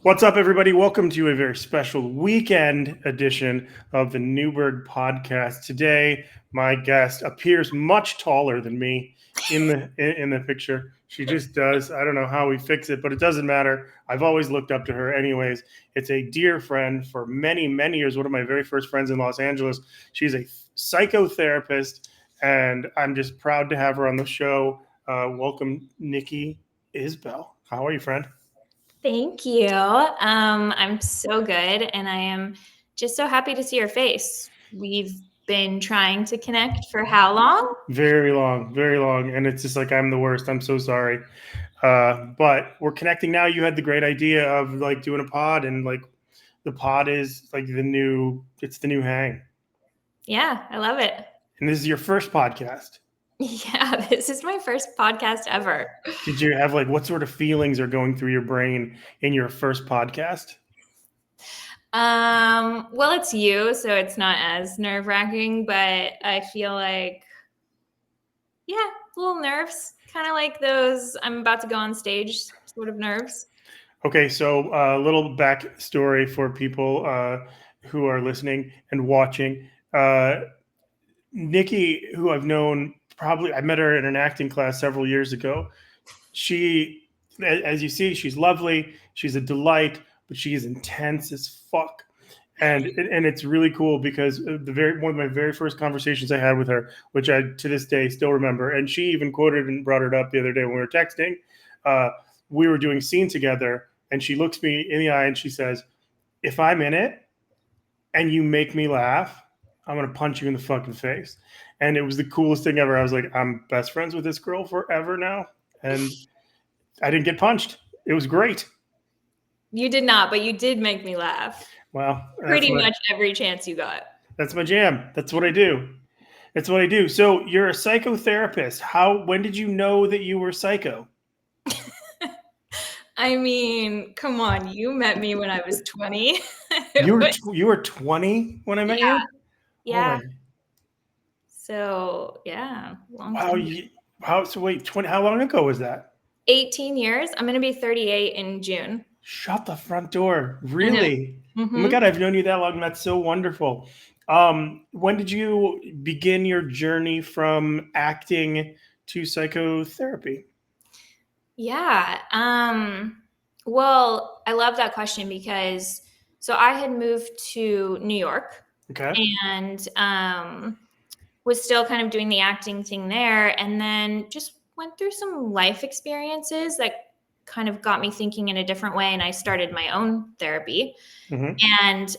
What's up, everybody? Welcome to a very special weekend edition of the Newberg Podcast. Today, my guest appears much taller than me in the picture. She just does. I don't know how we fix it, but it doesn't matter. I've always looked up to her, anyways. It's a dear friend for many, many years. One of my very first friends in Los Angeles. She's a psychotherapist, and I'm just proud to have her on the show. Welcome, Nikki Isbell. How are you, friend? Thank you. I'm so good, and I am just so happy to see your face. We've been trying to connect for how long? Very long, very long. And it's just like, I'm the worst. I'm so sorry. But we're connecting now. You had the great idea of like doing a pod, and like the pod is like it's the new hang. Yeah, I love it. And this is your first podcast. Yeah, this is my first podcast ever. Did you have like, what sort of feelings are going through your brain in your first podcast? Well, it's you, so it's not as nerve-wracking, but I feel like, yeah, little nerves, kind of like those I'm about to go on stage sort of nerves. Okay, so a little backstory for people who are listening and watching. Nikki, who I've known I met her in an acting class several years ago. She, as you see, she's lovely. She's a delight, but she is intense as fuck. And it's really cool because one of my very first conversations I had with her, which I to this day still remember, and she even quoted and brought it up the other day when we were texting. We were doing a scene together, and she looks me in the eye and she says, "If I'm in it and you make me laugh, I'm gonna punch you in the fucking face." And it was the coolest thing ever. I was like, I'm best friends with this girl forever now, and I didn't get punched. It was great. You did not, but you did make me laugh. Well, Pretty much every chance you got. That's my jam. That's what I do. That's what I do. So you're a psychotherapist. When did you know that you were psycho? I mean, come on, you met me when I was 20. You were 20 when I met Yeah, you? yeah. Holy. So, yeah, long Wow. time. So wait, 20, how long ago was that? 18 years. I'm going to be 38 in June. Shut the front door. Really? Oh my Mm-hmm. God, I've known you that long. That's so wonderful. When did you begin your journey from acting to psychotherapy? Yeah. Well, I love that question because so I had moved to New York Okay. and was still kind of doing the acting thing there, and then just went through some life experiences that kind of got me thinking in a different way, and I started my own therapy. Mm-hmm. And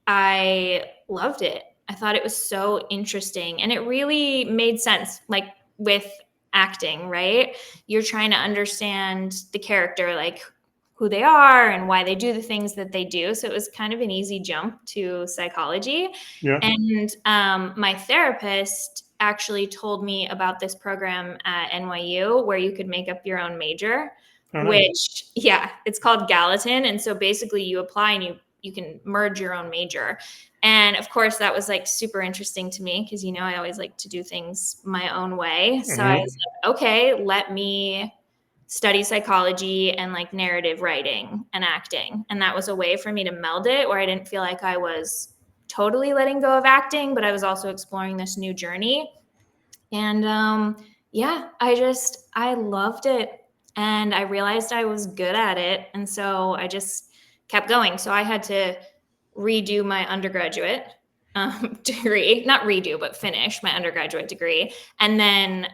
I loved it. I thought it was so interesting, and it really made sense, like with acting, right? You're trying to understand the character, like who they are and why they do the things that they do. So it was kind of an easy jump to psychology. Yeah. And my therapist actually told me about this program at NYU where you could make up your own major, Oh, nice. which, yeah, it's called Gallatin. And so basically you apply and you can merge your own major. And of course, that was like super interesting to me because, I always like to do things my own way. So I was like, okay, let me study psychology and like narrative writing and acting. And that was a way for me to meld it where I didn't feel like I was totally letting go of acting, but I was also exploring this new journey. And yeah, I loved it. And I realized I was good at it. And so I just kept going. So I had to redo my undergraduate degree, not redo, but finish my undergraduate degree, and then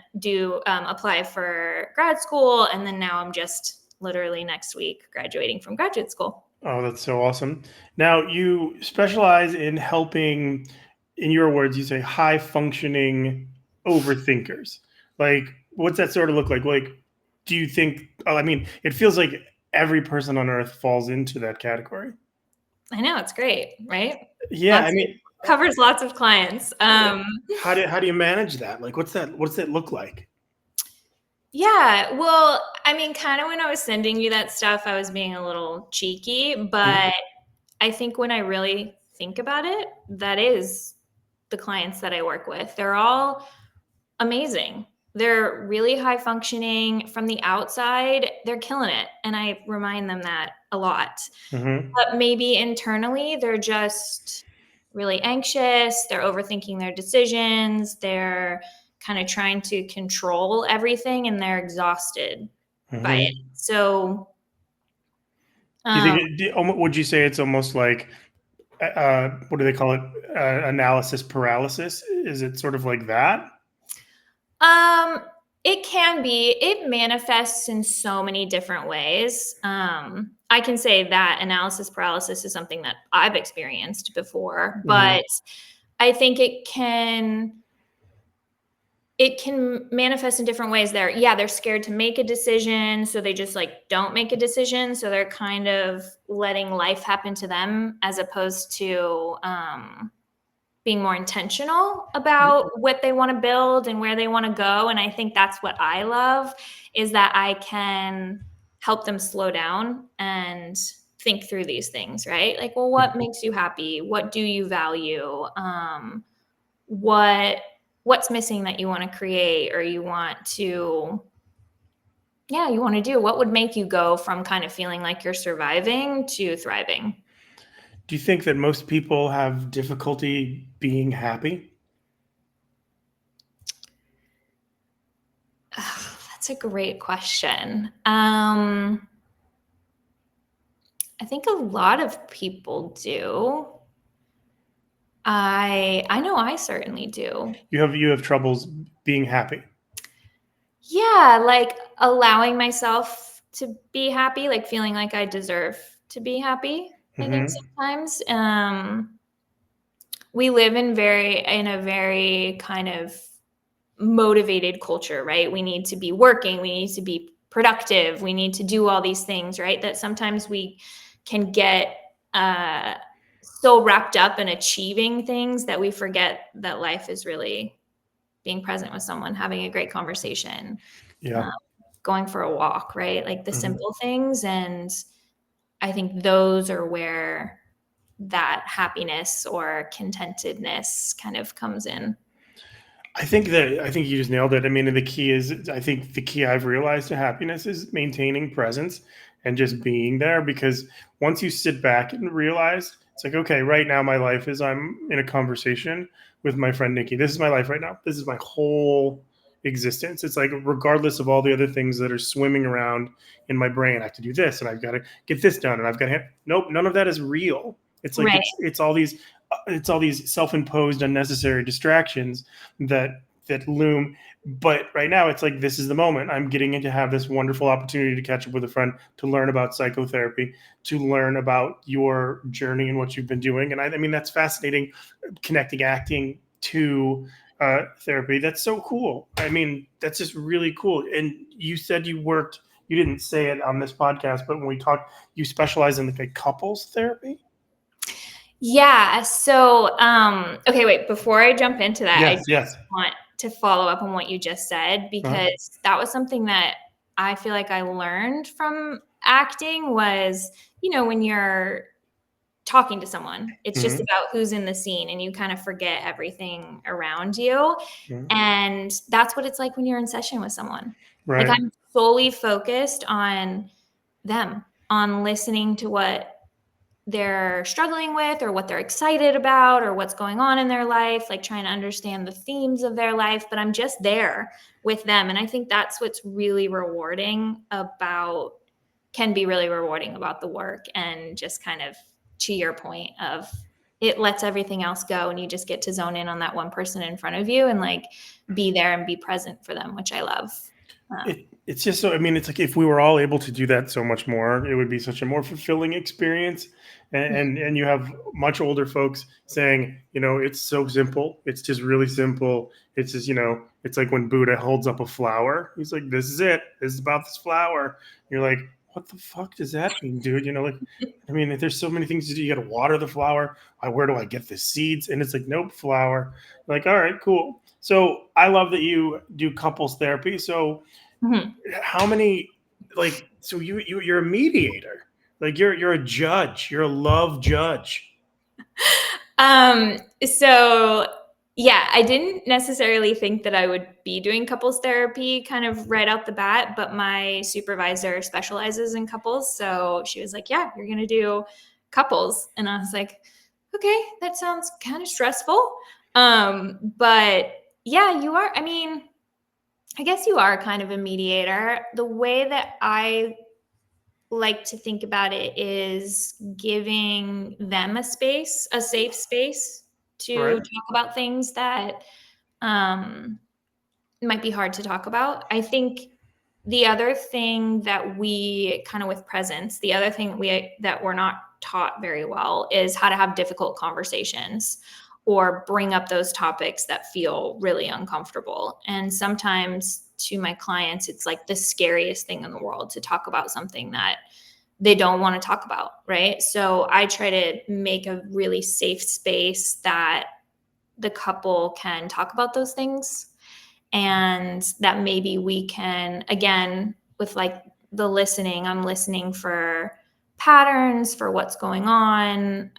apply for grad school. And then now I'm just literally next week graduating from graduate school. Oh, that's so awesome. Now, you specialize in helping, in your words, you say high functioning overthinkers. Like, what's that sort of look like? Like, do you think, I mean, it feels like every person on earth falls into that category. I know, it's great, right? Yeah. I mean, covers lots of clients. how do you manage that? Like, what's that look like? Yeah, well, I mean, kind of when I was sending you that stuff, I was being a little cheeky, but I think when I really think about it, that is the clients that I work with. They're all amazing. they're really high functioning. From the outside, they're killing it. And I remind them that a lot. Mm-hmm. But maybe internally, they're just really anxious. They're overthinking their decisions. They're kind of trying to control everything, and they're exhausted by it. Mm-hmm. So, Do you think would you say it's almost like what do they call it? Analysis paralysis? Is it sort of like that? um, it can be. It manifests in so many different ways. I can say that analysis paralysis is something that I've experienced before, but I think it can manifest in different ways. They're scared to make a decision, so they just like don't make a decision. So they're kind of letting life happen to them as opposed to being more intentional about what they want to build and where they want to go. And I think that's what I love, is that I can help them slow down and think through these things, right? Like, well, what makes you happy? What do you value? What's missing that you want to create, or you want to do? What would make you go from kind of feeling like you're surviving to thriving? Do you think that most people have difficulty being happy? That's a great question. I think a lot of people do. I know I certainly do. You have troubles being happy. Yeah, like allowing myself to be happy, like feeling like I deserve to be happy. I think sometimes we live in a very kind of motivated culture, right? We need to be working, we need to be productive, we need to do all these things, right? That sometimes we can get so wrapped up in achieving things that we forget that life is really being present with someone, having a great conversation, Yeah. going for a walk, right? Like the simple things. And I think those are where that happiness or contentedness kind of comes in. I think you just nailed it. I mean, I think the key I've realized to happiness is maintaining presence and just being there, because once you sit back and realize it's like, okay, right now my life is I'm in a conversation with my friend Nikki. This is my life right now. This is my whole existence. It's like, regardless of all the other things that are swimming around in my brain, I have to do this and I've got to get this done and I've got to nope, none of that is real. It's like Right. it's all these self-imposed unnecessary distractions that loom. But right now it's like, this is the moment. I'm getting to have this wonderful opportunity to catch up with a friend, to learn about psychotherapy, to learn about your journey and what you've been doing. And I mean, that's fascinating, connecting acting to therapy. That's so cool. I mean, that's just really cool. And you said you didn't say it on this podcast, but when we talked, you specialize in like couples therapy. Yeah. So, okay, wait, before I jump into that, I Yes. just want to follow up on what you just said, because that was something that I feel like I learned from acting was, when you're talking to someone, it's just about who's in the scene and you kind of forget everything around you. And that's what it's like when you're in session with someone. Right. Like, I'm solely focused on them, on listening to what they're struggling with or what they're excited about or what's going on in their life, like trying to understand the themes of their life, but I'm just there with them. And I think that's what's can be really rewarding about the work, and just kind of to your point of, it lets everything else go and you just get to zone in on that one person in front of you and like be there and be present for them, which I love. It's just so, I mean, it's like, if we were all able to do that so much more, it would be such a more fulfilling experience. And you have much older folks saying, it's so simple. It's just really simple. It's just, it's like when Buddha holds up a flower. He's like, this is it. This is about this flower. You're like, what the fuck does that mean, dude? I mean, there's so many things to do. You got to water the flower. Where do I get the seeds? And it's like, nope, flower. Like, all right, cool. So I love that you do couples therapy. So how many, so you're a mediator, like you're a judge, you're a love judge. So Yeah, I didn't necessarily think that I would be doing couples therapy kind of right out the bat, but my supervisor specializes in couples. So she was like, yeah, you're going to do couples. And I was like, okay, that sounds kind of stressful. But yeah, you are. I mean, I guess you are kind of a mediator. The way that I like to think about it is giving them a space, a safe space to Right. talk about things that um, might be hard to talk about. I think the other thing that we kind of with presence, the other thing that we're not taught very well is how to have difficult conversations or bring up those topics that feel really uncomfortable. And sometimes to my clients, it's like the scariest thing in the world to talk about something that they don't want to talk about, right? So I try to make a really safe space that the couple can talk about those things, and that maybe we can, again, with like the listening, I'm listening for patterns, for what's going on,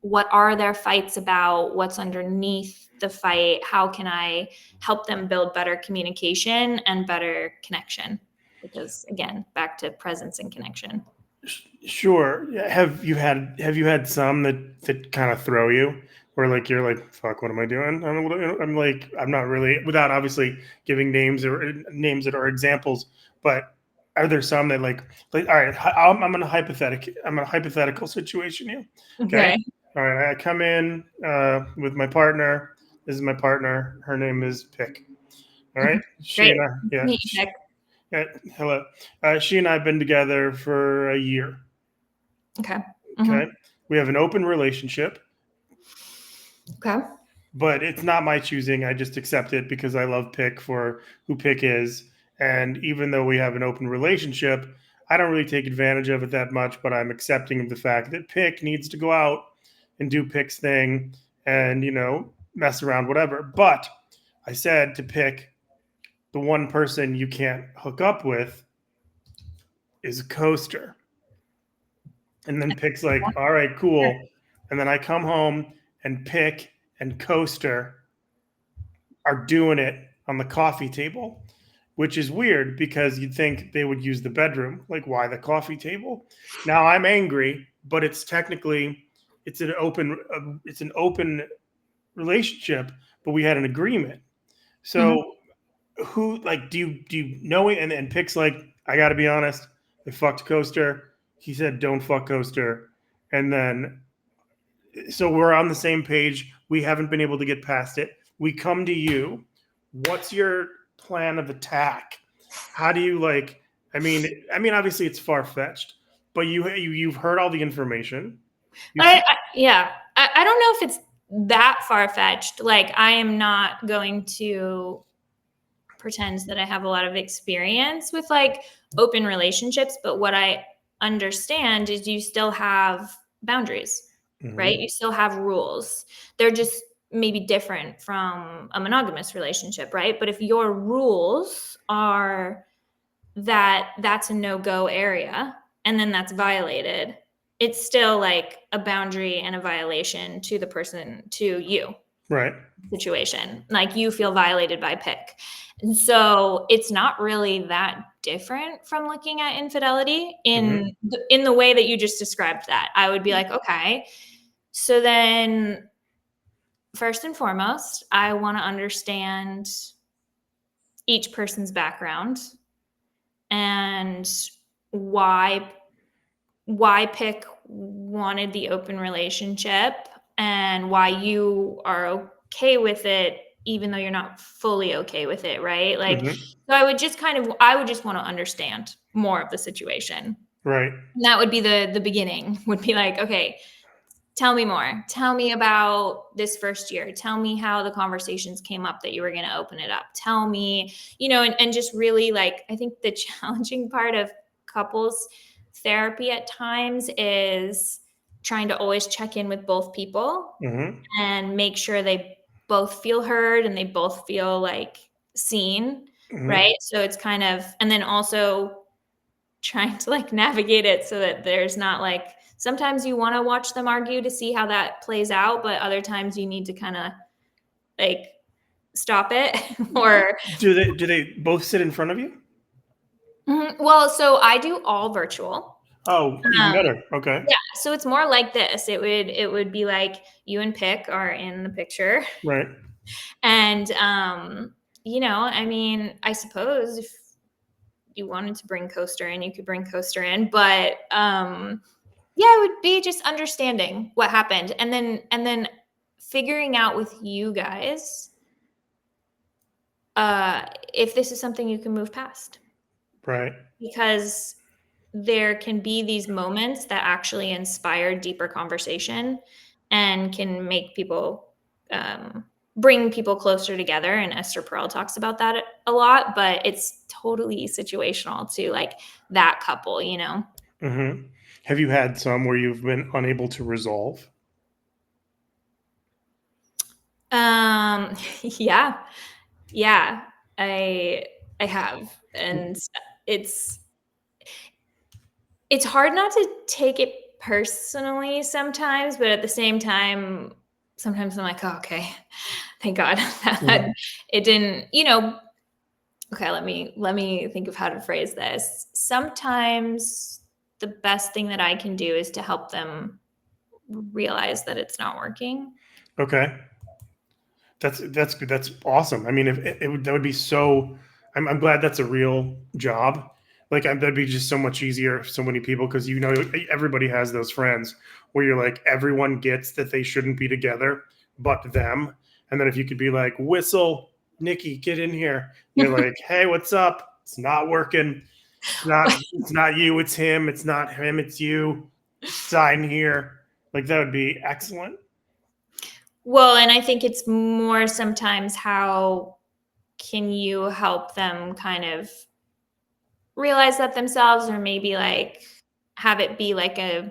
what are their fights about, what's underneath the fight, how can I help them build better communication and better connection, because again, back to presence and connection. Sure. Yeah, have you had some that kind of throw you, where like you're like, fuck, what am I doing? I'm like, I'm not really, without obviously giving names that are examples, but are there some that like all right, I'm in a hypothetical situation here. Okay. Okay. All right. I come in with my partner. This is my partner. Her name is Pick. All right. Mhm. She Great. and I, yeah. Meet you, Nick. Yeah, hello. She and I have been together for a year. Okay. Okay. Mhm. We have an open relationship, Okay. but it's not my choosing. I just accept it because I love Pick for who Pick is. And even though we have an open relationship, I don't really take advantage of it that much, but I'm accepting of the fact that Pick needs to go out and do Pick's thing and, mess around, whatever. But I said to Pick, the one person you can't hook up with is a coaster. And then Pick's like, all right, cool. And then I come home and Pick and Coaster are doing it on the coffee table, which is weird because you'd think they would use the bedroom. Like, why the coffee table? Now I'm angry, but it's technically it's an open relationship, but we had an agreement. Mhm. So who like do you know it? And Pick's like, I got to be honest, I fucked Coaster. He said, don't fuck Coaster. And then so we're on the same page. We haven't been able to get past it. We come to you. What's your plan of attack? How do you like? I mean, obviously it's far fetched, but you've heard all the information. You see, Yeah, I don't know if it's that far fetched. Like, I am not going to pretend that I have a lot of experience with like open relationships, but what I understand is you still have boundaries, right? Mhm. You still have rules. They're just maybe different from a monogamous relationship, right? But if your rules are that that's a no-go area and then that's violated, it's still like a boundary and a violation to the person, to you Right. situation. Like, you feel violated by Pick. And so it's not really that different from looking at infidelity Mhm. in the way that you just described that. I would be like, okay, so then first and foremost, I want to understand each person's background and why Pick wanted the open relationship and why you are okay with it, even though you're not fully okay with it, right? Like, Mhm. so I would just want to understand more of the situation. Right. And that would be the beginning, would be like, okay, tell me more. Tell me about this first year. Tell me how the conversations came up that you were going to open it up. Tell me, and just really, like, I think the challenging part of couples therapy at times is trying to always check in with both people Mhm. and make sure they both feel heard and they both feel like seen, Mhm. right? So it's kind of, and then also trying to like navigate it so that there's not like, sometimes you want to watch them argue to see how that plays out, but other times you need to kind of like, stop it. Or Do they both sit in front of you? well, so I do all virtual. Oh, even better. Okay. Yeah, so it's more like this. It would be like you and Pick are in the picture, Right. and I mean, I suppose if you wanted to bring Coaster in, you could bring Coaster in, but yeah, it would be just understanding what happened, and then figuring out with you guys if this is something you can move past. Right. Because there can be these moments that actually inspire deeper conversation and can make people bring people closer together. And Esther Perel talks about that a lot, but it's totally situational to like that couple, you know? Mm-hmm. Have you had some where you've been unable to resolve? Yeah, yeah, I have. And it's hard not to take it personally sometimes, but at the same time, sometimes I'm like, oh, okay, thank God that it didn't, okay, let me think of how to phrase this. Sometimes the best thing that I can do is to help them realize that it's not working. Okay. That's good. That's awesome. I mean, if that would be so, I'm glad that's a real job. Like that'd be just so much easier for so many people because everybody has those friends where you're like everyone gets that they shouldn't be together but them, and then if you could be like whistle, Nikki, get in here. You're like, hey, what's up? It's not working. It's not you. It's him. It's not him. It's you. Sign here. Like that would be excellent. Well, and I think it's more sometimes how can you help them kind of realize that themselves, or maybe like have it be like a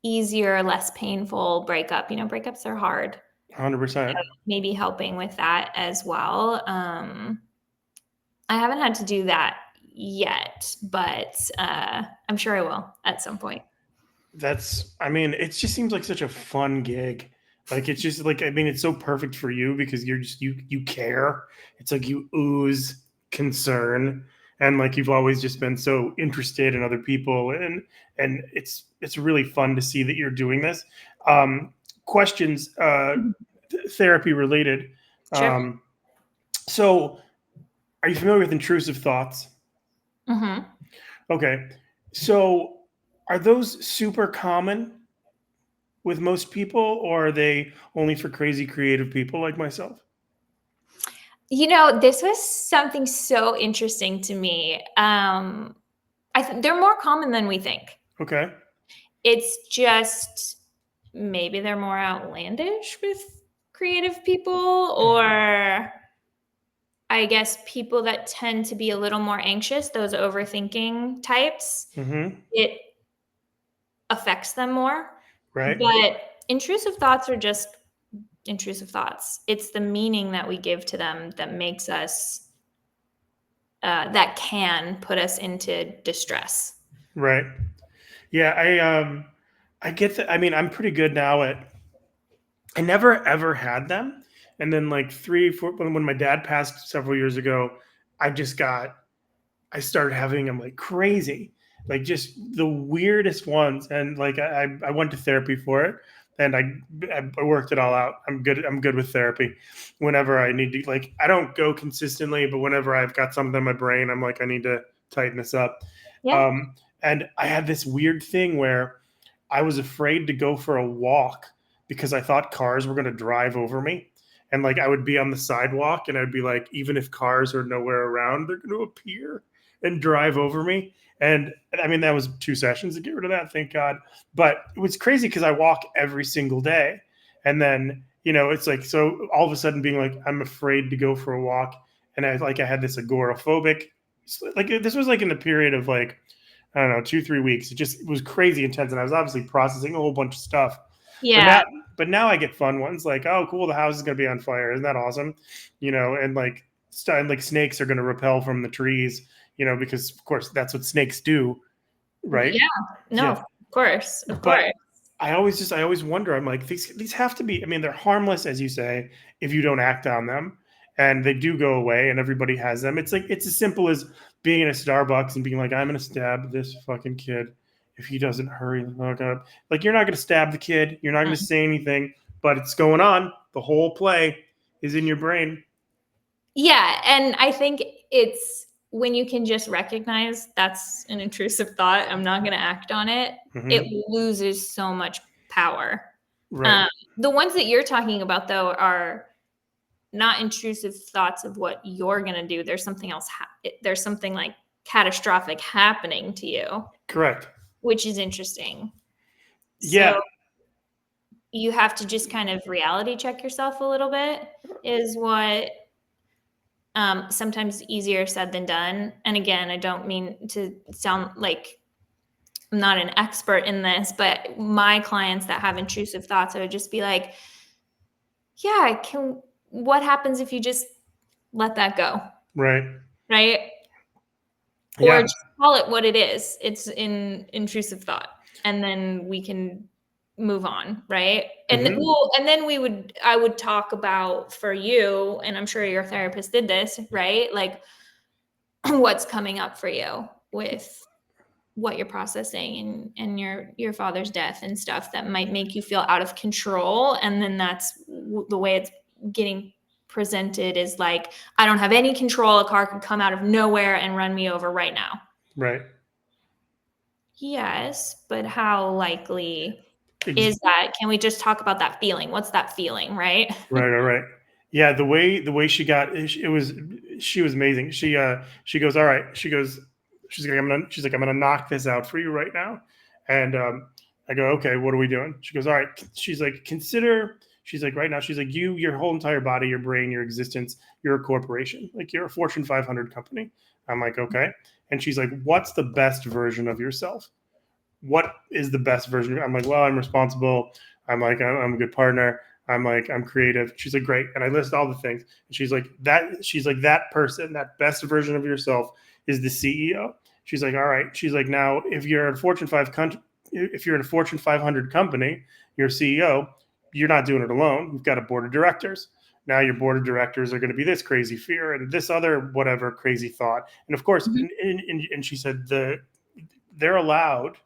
easier, less painful breakup. Breakups are hard. 100%. Maybe helping with that as well. I haven't had to do that yet, but I'm sure I will at some point. It just seems like such a fun gig. Like it's just like it's so perfect for you because you're just you care. It's like you ooze concern and like you've always just been so interested in other people and it's really fun to see that you're doing this. Questions therapy related. Sure. So are you familiar with intrusive thoughts? Mm-hmm. Okay. So are those super common with most people, or are they only for crazy creative people like myself? This was something so interesting to me. They're more common than we think. Okay. It's just maybe they're more outlandish with creative people, or I guess people that tend to be a little more anxious, those overthinking types, Mm-hmm. it affects them more. Right. But intrusive thoughts are just intrusive thoughts. It's the meaning that we give to them that makes us, that can put us into distress. Right. Yeah. I get that. I mean, I'm pretty good now I never ever had them. And then like 3, 4, when my dad passed several years ago, I started having them like crazy, like just the weirdest ones. And like I went to therapy for it, and I worked it all out. I'm good. I'm good with therapy. Whenever I need to, like, I don't go consistently, but whenever I've got something in my brain, I'm like, I need to tighten this up. Yeah. And I had this weird thing where I was afraid to go for a walk because I thought cars were going to drive over me. And like I would be on the sidewalk and I'd be like, even if cars are nowhere around, they're going to appear and drive over me. And I mean, that was 2 sessions to get rid of that, thank God. But it was crazy because I walk every single day. And then, it's like, so all of a sudden being like, I'm afraid to go for a walk. And I had this agoraphobic, like this was like in the period of like, I don't know, 2, 3 weeks. It was crazy intense. And I was obviously processing a whole bunch of stuff. Yeah. But now I get fun ones like, oh, cool, the house is going to be on fire. Isn't that awesome? And like, snakes are going to repel from the trees, because of course that's what snakes do. Right. Yeah. No, Yeah. of course. Of But course. I always wonder. I'm like, these have to be. I mean, they're harmless, as you say, if you don't act on them, and they do go away, and everybody has them. It's like it's as simple as being in a Starbucks and being like, I'm gonna stab this fucking kid if he doesn't hurry the fuck up. Like, you're not gonna stab the kid. You're not gonna say anything, but it's going on. The whole play is in your brain. Yeah, and I think it's when you can just recognize that's an intrusive thought, I'm not going to act on it, it loses so much power. Right. The ones that you're talking about, though, are not intrusive thoughts of what you're going to do. There's something else. There's something like catastrophic happening to you. Correct. Which is interesting. Yeah. So you have to just kind of reality check yourself a little bit is what sometimes easier said than done. And again, I don't mean to sound like I'm not an expert in this, but my clients that have intrusive thoughts, I would just be like, yeah, what happens if you just let that go? Right. Right. Yeah. Or just call it what it is. It's an intrusive thought. And then we can move on, right? And and then I would talk about for you, and I'm sure your therapist did this, right? Like what's coming up for you with what you're processing and your father's death and stuff that might make you feel out of control. And then that's the way it's getting presented is like, I don't have any control. A car could come out of nowhere and run me over right now. Right. Yes, but how likely is that? Can we just talk about that feeling? What's that feeling, right? Right. Yeah, the way she got she was amazing. She goes, all right. She's like, I'm gonna knock this out for you right now. And I go, okay, what are we doing? She goes, all right. She's like, she's like, right now, she's like, your whole entire body, your brain, your existence, you're a corporation. Like, you're a Fortune 500 company. I'm like, okay. And she's like, what's the best version of yourself? What is the best version? I'm like, well, I'm responsible. I'm a good partner. I'm creative. She's like, great. And I list all the things. And she's like, that person, that best version of yourself is the CEO. She's like, all right. She's like, now, if you're in a Fortune 500 company, you're CEO, you're not doing it alone. You've got a board of directors. Now your board of directors are going to be this crazy fear and this other whatever crazy thought. And of course, and she said they're allowed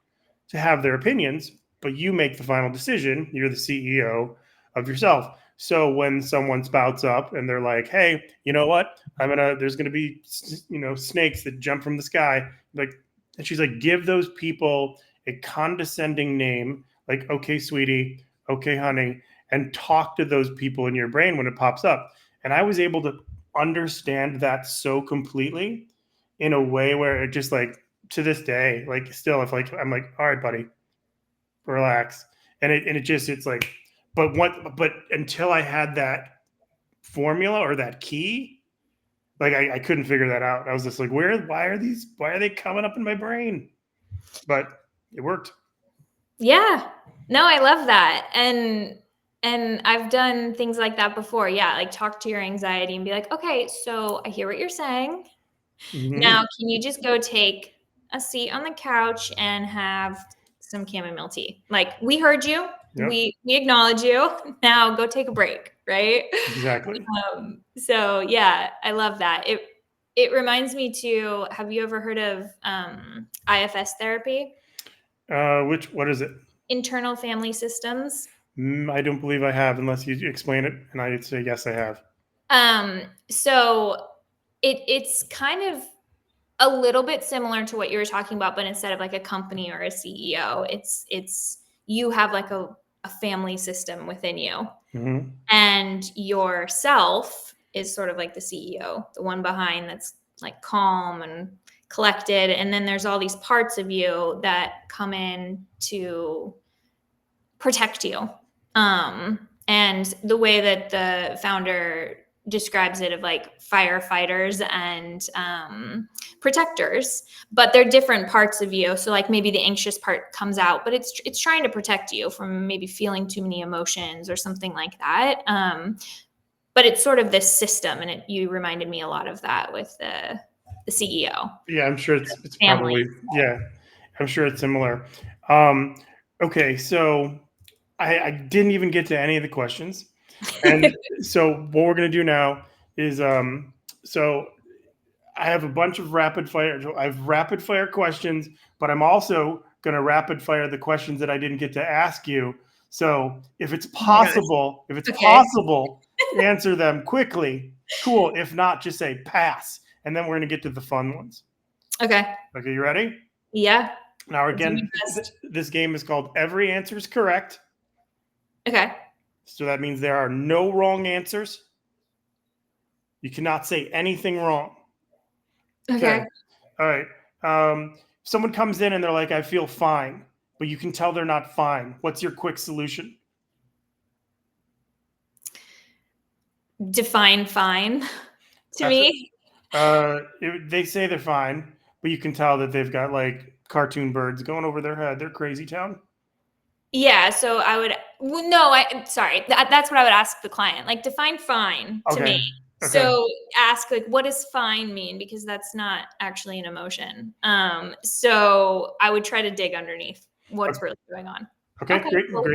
to have their opinions, but you make the final decision. You're the CEO of yourself. So when someone spouts up and they're like, hey, you know what? There's going to be, snakes that jump from the sky. Like, and she's like, give those people a condescending name, like, okay, sweetie, okay, honey, and talk to those people in your brain when it pops up. And I was able to understand that so completely in a way where it just like, to this day, like still, if like I'm like, all right, buddy, relax, and it's like, but until I had that formula or that key, like I couldn't figure that out. I was just like, why are they coming up in my brain? But it worked. Yeah, no, I love that, and I've done things like that before. Yeah, like talk to your anxiety and be like, okay, so I hear what you're saying. Now, can you just go take a seat on the couch and have some chamomile tea? Like, we heard you. Yep. We acknowledge you. Now go take a break, right? Exactly. So yeah, I love that. It reminds me too, have you ever heard of IFS therapy? What is it? Internal family systems. I don't believe I have, unless you explain it, and I'd say yes, I have. So it's kind of a little bit similar to what you were talking about, but instead of like a company or a CEO, it's you have like a family system within you, and yourself is sort of like the CEO, the one behind that's like calm and collected, and then there's all these parts of you that come in to protect you. And the way that the founder describes it of like firefighters and protectors, but they're different parts of you. So like maybe the anxious part comes out, but it's trying to protect you from maybe feeling too many emotions or something like that. But it's sort of this system, and you reminded me a lot of that with the CEO. Yeah, I'm sure it's Family. probably, yeah, I'm sure it's similar. Okay, so I didn't even get to any of the questions. And so what we're going to do now is so I have a bunch of rapid fire. I have rapid fire questions, but I'm also going to rapid fire the questions that I didn't get to ask you. So if it's possible, answer them quickly. Cool. If not, just say pass. And then we're going to get to the fun ones. Okay. Okay, you ready? Yeah. Now, again, this game is called Every Answer is Correct. Okay. So that means there are no wrong answers. You cannot say anything wrong. Okay. All right. Someone comes in and they're like, I feel fine, but you can tell they're not fine. What's your quick solution? Define fine to me. They say they're fine, but you can tell that they've got like cartoon birds going over their head. They're crazy town. Yeah. So I would, sorry. That's what I would ask the client. Like, define fine to me. Okay. So ask, like, what does fine mean? Because that's not actually an emotion. So I would try to dig underneath what's really going on. Okay. Great. Well,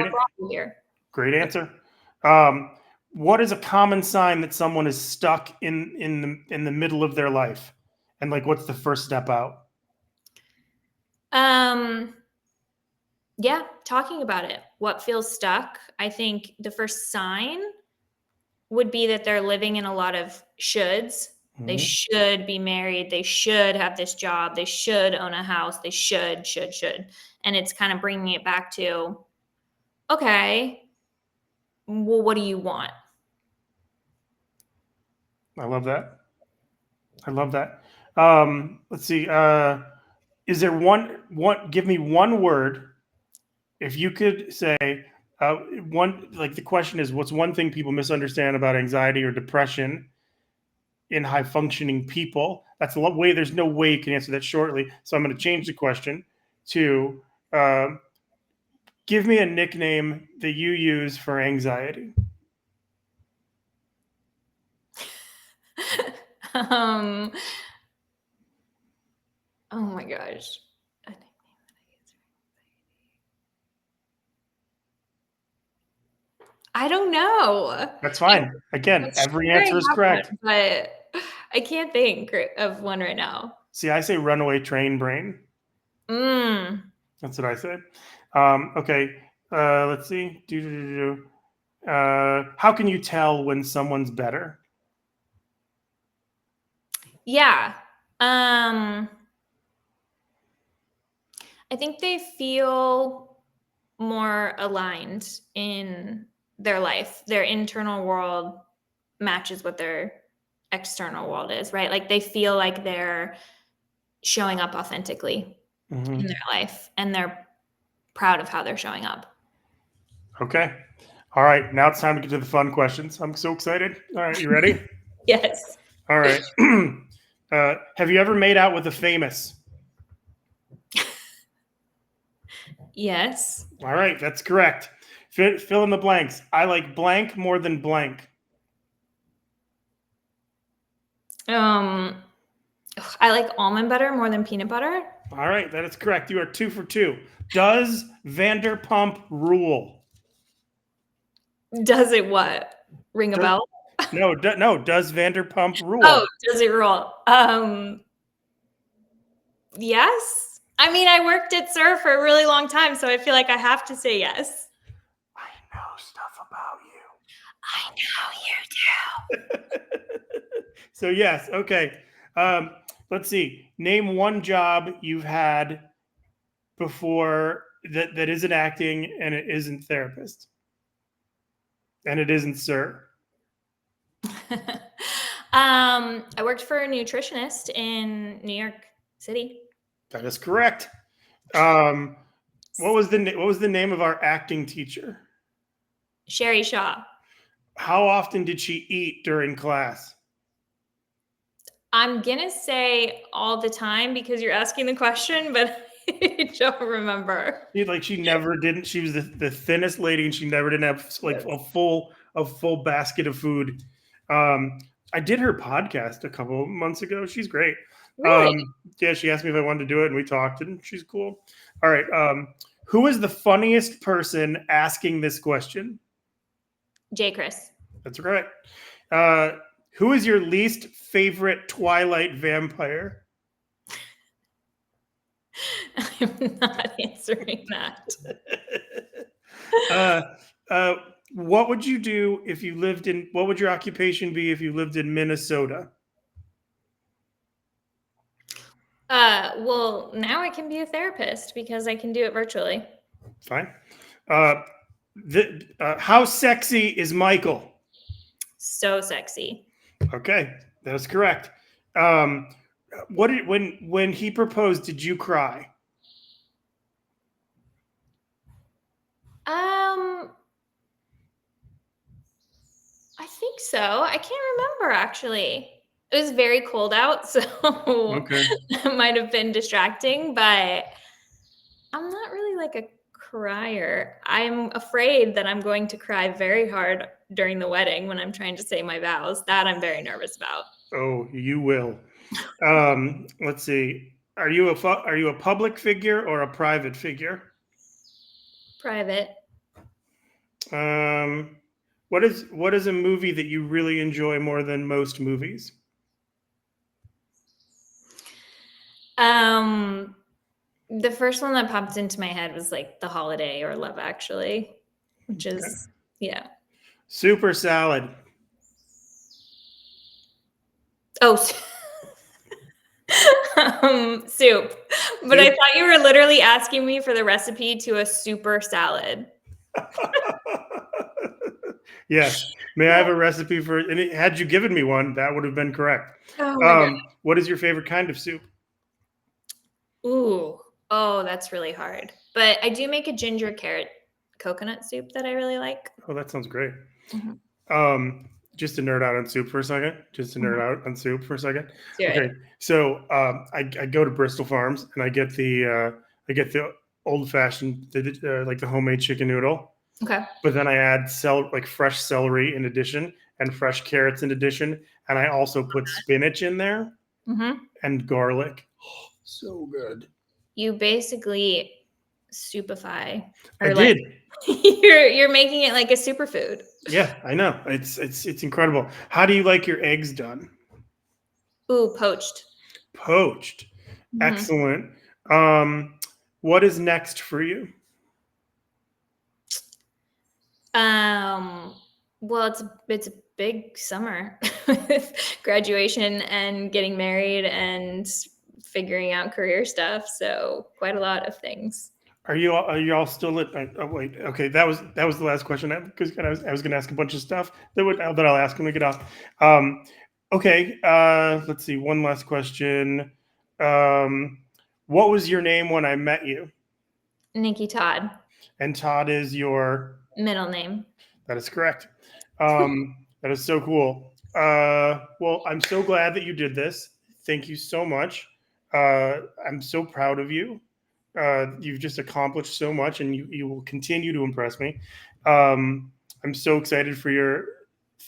here. Great answer. What is a common sign that someone is stuck in the middle of their life? And like, what's the first step out? Yeah, talking about it. What feels stuck? I think the first sign would be that they're living in a lot of shoulds. Mm-hmm. They should be married. They should have this job. They should own a house. They should. And it's kind of bringing it back to, okay, well, what do you want? I love that. Let's see. Is there give me one word. If you could say the question is, what's one thing people misunderstand about anxiety or depression in high functioning people? That's a way. There's no way you can answer that shortly. So I'm going to change the question to give me a nickname that you use for anxiety. Oh my gosh. I don't know. That's fine. Again, every answer is correct. But I can't think of one right now. See, I say runaway train brain. That's what I say. Okay. Let's see. How can you tell when someone's better? Yeah. I think they feel more aligned in their life. Their internal world matches what their external world is, right? Like they feel like they're showing up authentically in their life and they're proud of how they're showing up. Okay. All right. Now it's time to get to the fun questions. I'm so excited. All right. You ready? Yes. All right. Have you ever made out with a famous? Yes. All right. That's correct. Fill in the blanks. I like blank more than blank. I like almond butter more than peanut butter. All right. That is correct. You are 2 for 2. Does Vanderpump rule? Does it what? Ring a bell? No. Does Vanderpump rule? Oh, does it rule? Yes. I mean, I worked at SUR for a really long time, so I feel like I have to say yes. I know stuff about you. I know you do. So yes. Okay. Let's see. Name one job you've had before that isn't acting and it isn't therapist. And it isn't SUR. I worked for a nutritionist in New York City. That is correct. What was the name of our acting teacher? Sherry Shaw. How often did she eat during class? I'm gonna say all the time because you're asking the question, but I don't remember. She never didn't. She was the thinnest lady, and she never didn't have like a full basket of food. I did her podcast a couple months ago. She's great. Really? Yeah, she asked me if I wanted to do it, and we talked, and she's cool. All right. Who is the funniest person asking this question? J. Chris. That's correct. Who is your least favorite Twilight vampire? I'm not answering that. What would you do if you lived in? What would your occupation be if you lived in Minnesota? Well, now I can be a therapist because I can do it virtually. Fine. How sexy is Michael? So sexy. Okay, that's correct. When he proposed, did you cry? I think so. I can't remember actually. It was very cold out, so Okay. it might have been distracting, but I'm not really like a crier. I'm afraid that I'm going to cry very hard during the wedding when I'm trying to say my vows. That I'm very nervous about. Oh, you will. Let's see. Are you a public figure or a private figure? Private. What is a movie that you really enjoy more than most movies? The first one that popped into my head was like The Holiday or Love Actually, which is yeah. Soup or salad? Oh, soup. But I Soup? thought you were literally asking me for the recipe to a super salad. Yes. May I have a recipe for? And had you given me one, that would have been correct. Oh my God. What is your favorite kind of soup? Ooh. Oh, that's really hard. But I do make a ginger carrot coconut soup that I really like. Oh, that sounds great. Mhm. Just to nerd out on soup for a second. Do Okay, it. so I go to Bristol Farms and I get the old fashioned, like the homemade chicken noodle. Okay. But then I add fresh celery in addition, and fresh carrots in addition, and I also put spinach in there Mm-hmm. and garlic. Oh, so good. You basically soupify, I or like did. you're making it like a superfood. Yeah, I know. It's incredible. How do you like your eggs done? Ooh, poached. Poached. Mhm. Excellent. What is next for you? Well, it's a big summer with graduation and getting married and figuring out career stuff. So quite a lot of things. Are you all still at? Oh, wait. Okay, that was the last question because I was going to ask a bunch of stuff that I'll ask when we get off. Okay. Let's see. One last question. What was your name when I met you? Nikki Todd, And Todd is your. middle name. That is correct. That is so cool. Well, I'm so glad that you did this. Thank you so much. I'm so proud of you. You've just accomplished so much, and you will continue to impress me. I'm so excited for your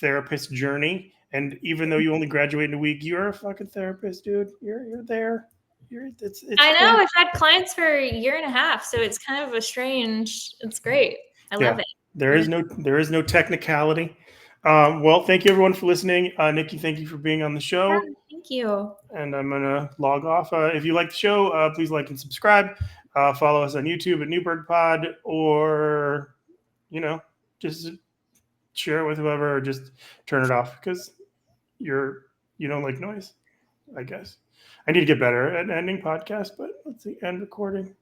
therapist journey. And even though you only graduate in a week, you're a fucking therapist, dude. You're there. It's I know. cool. I've had clients for a year and a half, so it's kind of it's great. I love it. There is no technicality. Well, thank you everyone for listening. Nikki, thank you for being on the show. Yeah, thank you. And I'm gonna log off. If you like the show, please like and subscribe. Follow us on YouTube at Newberg Pod, or just share it with whoever, or just turn it off because you don't like noise. I guess I need to get better at ending podcasts, but let's see, end recording.